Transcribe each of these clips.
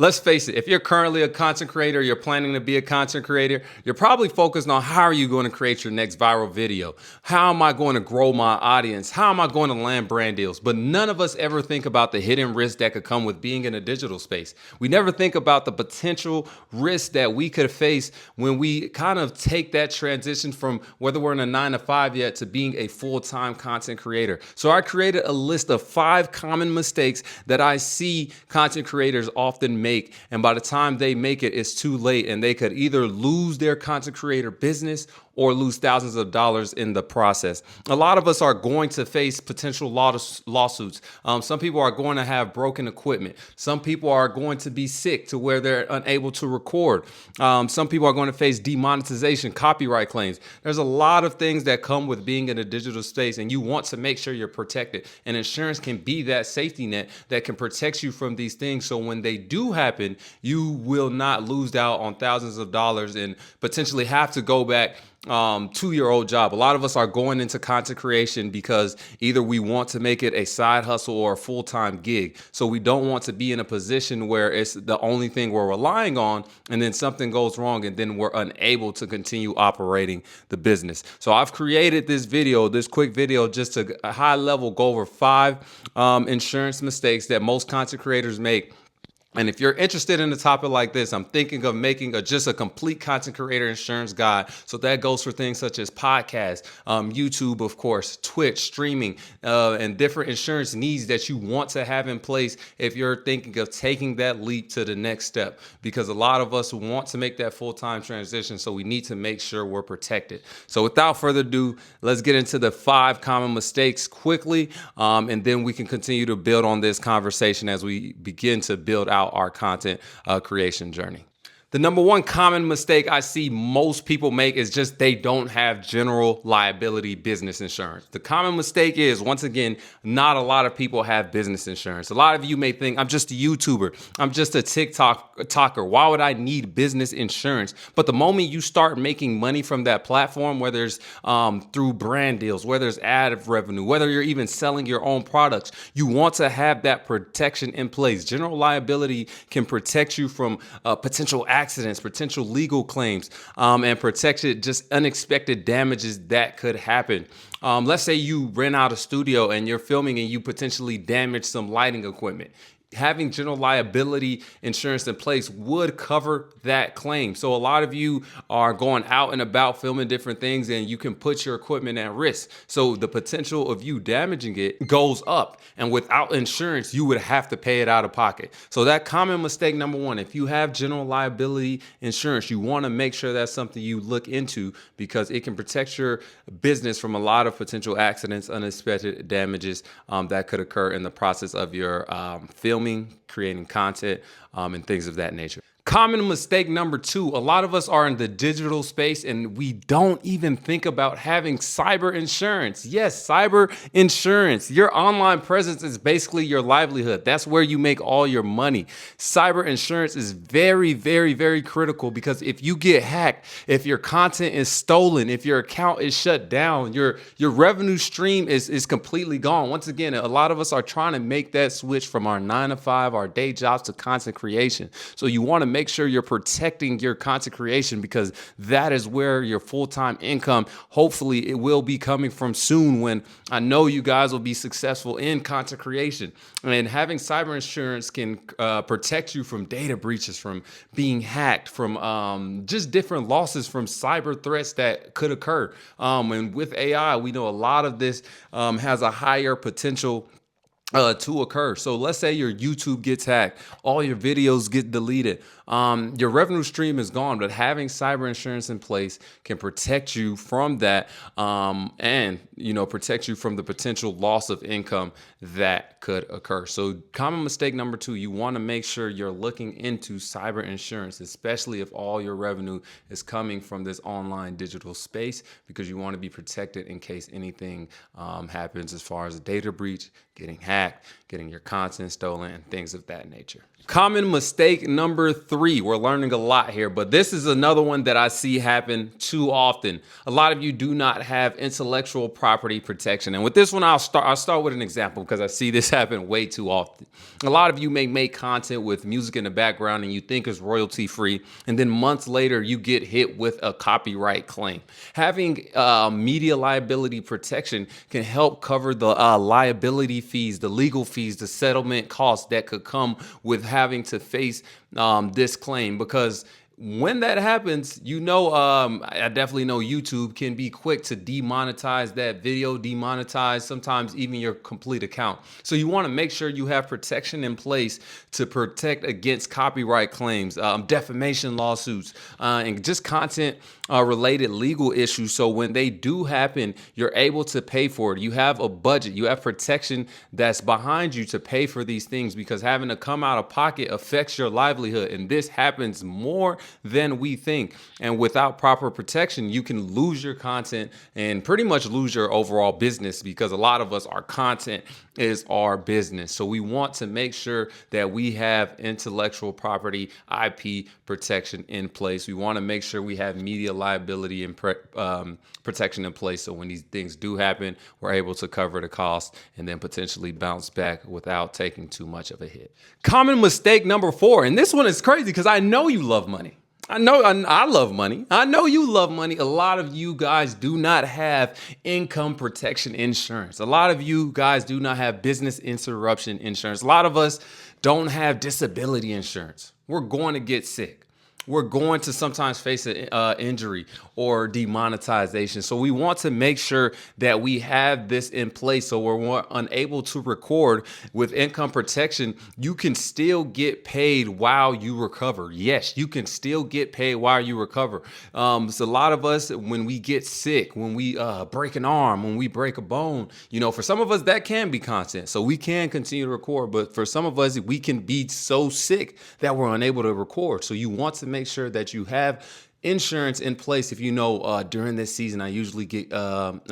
Let's face it, if you're currently a content creator, you're planning to be a content creator, you're probably focused on how are you going to create your next viral video? How am I going to grow my audience? How am I going to land brand deals? But none of us ever think about the hidden risks that could come with being in a digital space. We never think about the potential risks that we could face when we kind of take that transition from whether we're in a 9 to 5 yet to being a full-time content creator. So I created a list of 5 common mistakes that I see content creators often make. And by the time they make it, it's too late and they could either lose their content creator business or lose thousands of dollars in the process. A lot of us are going to face potential lawsuits. Some people are going to have broken equipment. Some people are going to be sick to where they're unable to record. Some people are going to face demonetization, copyright claims. There's a lot of things that come with being in a digital space, and you want to make sure you're protected. And insurance can be that safety net that can protect you from these things. So when they do happen, you will not lose out on thousands of dollars and potentially have to go back to your old job. A lot of us are going into content creation because either we want to make it a side hustle or a full-time gig. So we don't want to be in a position where it's the only thing we're relying on and then something goes wrong and then we're unable to continue operating the business. So I've created this video, this quick video, just to a high level go over 5 insurance mistakes that most content creators make. And if you're interested in a topic like this, I'm thinking of making just a complete content creator insurance guide. So that goes for things such as podcasts, YouTube, of course, Twitch, streaming, and different insurance needs that you want to have in place if you're thinking of taking that leap to the next step. Because a lot of us want to make that full-time transition, so we need to make sure we're protected. So without further ado, let's get into the 5 common mistakes quickly, and then we can continue to build on this conversation as we begin to build out our content creation journey. The number 1 common mistake I see most people make is just they don't have general liability business insurance. The common mistake is, once again, not a lot of people have business insurance. A lot of you may think, I'm just a YouTuber. I'm just a TikToker. Why would I need business insurance? But the moment you start making money from that platform, whether it's through brand deals, whether it's ad revenue, whether you're even selling your own products, you want to have that protection in place. General liability can protect you from potential accidents, potential legal claims, and protect it just unexpected damages that could happen. Let's say you rent out a studio and you're filming and you potentially damage some lighting equipment. Having general liability insurance in place would cover that claim. So a lot of you are going out and about filming different things and you can put your equipment at risk. So the potential of you damaging it goes up. And without insurance, you would have to pay it out of pocket. So that common mistake, number 1, if you have general liability insurance, you want to make sure that's something you look into because it can protect your business from a lot of potential accidents, unexpected damages that could occur in the process of your filming, creating content, and things of that nature. Common mistake number 2, a lot of us are in the digital space and we don't even think about having cyber insurance. Yes, cyber insurance. Your online presence is basically your livelihood. That's where you make all your money. Cyber insurance is very, very, very critical because if you get hacked, if your content is stolen, if your account is shut down, your revenue stream is completely gone. Once again, a lot of us are trying to make that switch from our 9 to 5, our day jobs to content creation. So you want to make sure you're protecting your content creation because that is where your full-time income, hopefully it will be coming from soon when I know you guys will be successful in content creation. And having cyber insurance can protect you from data breaches, from being hacked, from just different losses from cyber threats that could occur. And with AI, we know a lot of this has a higher potential to occur. So let's say your YouTube gets hacked, all your videos get deleted, your revenue stream is gone, but having cyber insurance in place can protect you from that, and protect you from the potential loss of income that could occur. So common mistake number 2, you want to make sure you're looking into cyber insurance, especially if all your revenue is coming from this online digital space, because you want to be protected in case anything happens as far as a data breach, getting hacked, getting your content stolen, and things of that nature. Common mistake number 3. We're learning a lot here, but this is another one that I see happen too often. A lot of you do not have intellectual property protection. And with this one, I'll start with an example because I see this happen way too often. A lot of you may make content with music in the background and you think it's royalty free, and then months later you get hit with a copyright claim. Having media liability protection can help cover the liability fees, the legal fees, the settlement costs that could come with having to face this claim, because when that happens, I definitely know YouTube can be quick to demonetize that video, demonetize sometimes even your complete account. So you want to make sure you have protection in place to protect against copyright claims, defamation lawsuits, and just content related legal issues. So when they do happen, you're able to pay for it. You have a budget, you have protection that's behind you to pay for these things, because having to come out of pocket affects your livelihood. And this happens more than we think. And without proper protection, you can lose your content and pretty much lose your overall business, because a lot of us, our content is our business. So we want to make sure that we have intellectual property, IP protection in place. We want to make sure we have media liability and protection in place. So when these things do happen, we're able to cover the cost and then potentially bounce back without taking too much of a hit. Common mistake number 4. And this one is crazy because I know you love money. I love money. I know you love money. A lot of you guys do not have income protection insurance. A lot of you guys do not have business interruption insurance. A lot of us don't have disability insurance. We're going to get sick. We're going to sometimes face an injury or demonetization. So we want to make sure that we have this in place, so we're unable to record. With income protection, you can still get paid while you recover. Yes, you can still get paid while you recover. So a lot of us, when we get sick, when we break an arm, when we break a bone, for some of us that can be content. So we can continue to record, but for some of us, we can be so sick that we're unable to record. So you want to make sure that you have insurance in place. If during this season, I usually get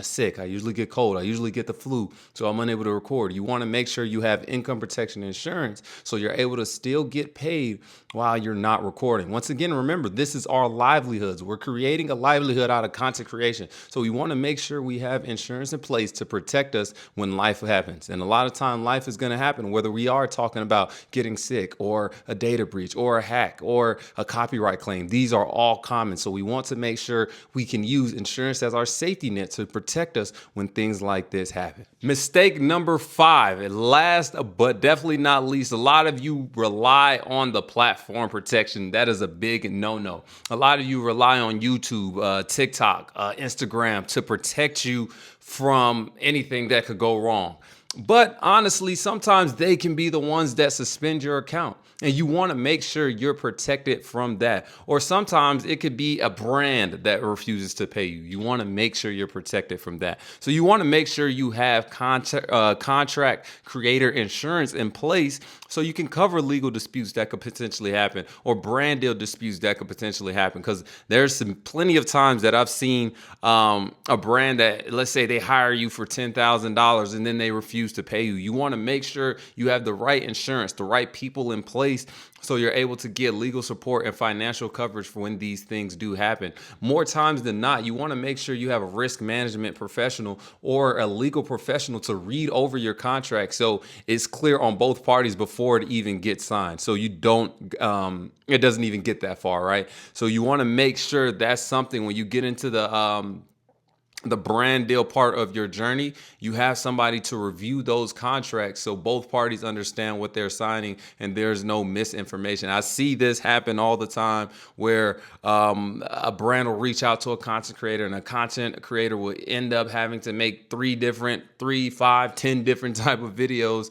sick, I usually get cold, I usually get the flu, so I'm unable to record. You want to make sure you have income protection insurance so you're able to still get paid while you're not recording. Once again, remember, this is our livelihoods. We're creating a livelihood out of content creation. So we want to make sure we have insurance in place to protect us when life happens. And a lot of time life is going to happen, whether we are talking about getting sick or a data breach or a hack or a copyright claim. These are all common. So we want to make sure we can use insurance as our safety net to protect us when things like this happen. Mistake number 5, and last but definitely not least, a lot of you rely on the platform protection. That is a big no-no. A lot of you rely on YouTube, TikTok, Instagram to protect you from anything that could go wrong. But honestly, sometimes they can be the ones that suspend your account, and you want to make sure you're protected from that. Or sometimes it could be a brand that refuses to pay you. You want to make sure you're protected from that. So you want to make sure you have contract creator insurance in place so you can cover legal disputes that could potentially happen, or brand deal disputes that could potentially happen. Because there's plenty of times that I've seen a brand that, let's say they hire you for $10,000 and then they refuse to pay you. You want to make sure you have the right insurance, the right people in place, so you're able to get legal support and financial coverage for when these things do happen. More times than not, you want to make sure you have a risk management professional or a legal professional to read over your contract so it's clear on both parties before it even gets signed. So you don't, it doesn't even get that far, right? So you want to make sure that's something when you get into the brand deal part of your journey, you have somebody to review those contracts so both parties understand what they're signing and there's no misinformation. I see this happen all the time where a brand will reach out to a content creator, and a content creator will end up having to make 3, 5, 10 different type of videos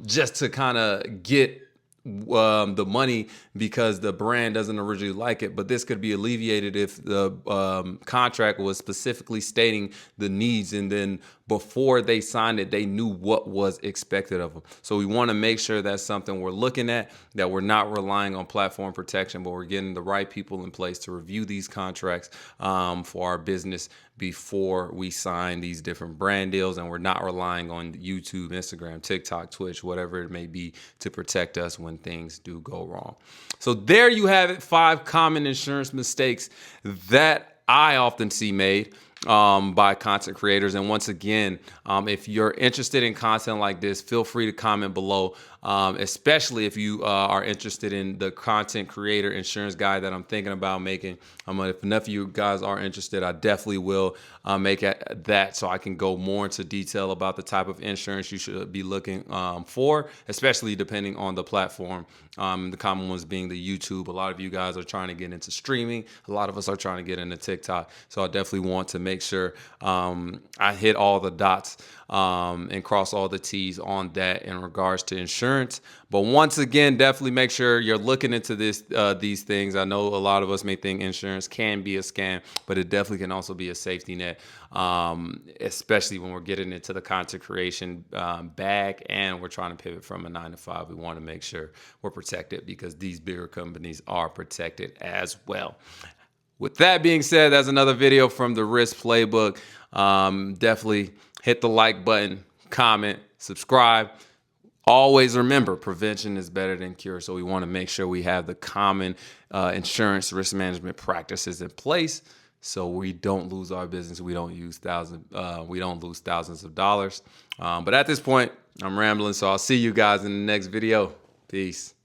just to kind of get the money because the brand doesn't originally like it. But this could be alleviated if the contract was specifically stating the needs, and then before they signed it, they knew what was expected of them. So we want to make sure that's something we're looking at, that we're not relying on platform protection, but we're getting the right people in place to review these contracts for our business before we sign these different brand deals, and we're not relying on YouTube, Instagram, TikTok, Twitch, whatever it may be, to protect us when things do go wrong. So there you have it, 5 common insurance mistakes that I often see made by content creators. And once again, if you're interested in content like this, feel free to comment below, especially if you are interested in the content creator insurance guide that I'm thinking about making. If enough of you guys are interested, I definitely will make that so I can go more into detail about the type of insurance you should be looking for, especially depending on the platform. The common ones being the YouTube. A lot of you guys are trying to get into streaming. A lot of us are trying to get into TikTok. So I definitely want to make sure I hit all the dots and cross all the T's on that in regards to insurance. But once again, definitely make sure you're looking into these things. I know a lot of us may think insurance can be a scam, but it definitely can also be a safety net, especially when we're getting into the content creation bag and we're trying to pivot from a 9-to-5. We want to make sure we're protected because these bigger companies are protected as well. With that being said, that's another video from the Risk Playbook. Definitely hit the like button, comment, subscribe. Always remember, prevention is better than cure. So we want to make sure we have the common insurance risk management practices in place so we don't lose our business. We don't lose thousands of dollars. But at this point, I'm rambling. So I'll see you guys in the next video. Peace.